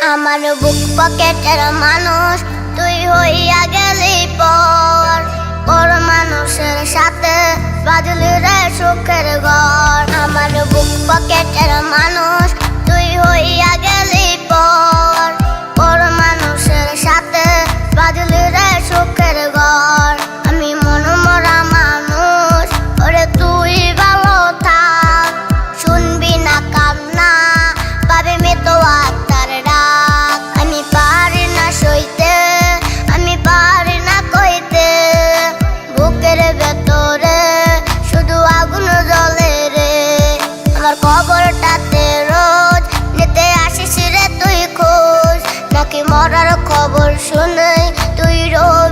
আমার বুক পকেটের মানুষ তুই হইয়া গেলি পর মানুষের সাথে বাজলি রে সুখের ঘর। আমার বুক পকেটের মানুষ তুই হইয়া গেলি পর মানুষের সাথে বাজলি রে সুখের ঘর। আমি মনমরা মানুষ ওরে তুই ভালো থাক, শুনবি না কান্না পাবে মৃত্যু আত্মার ডাক। আমি পারি না সইতে, আমি পারি না কইতে, বুকের ভেতরে শুধু আগুন জ্বলে রে। আমার খবরটাতে রোজ নিতে আসিস রে তুই খোঁজ, নাকি মরার খবর শুনে তুই রোজ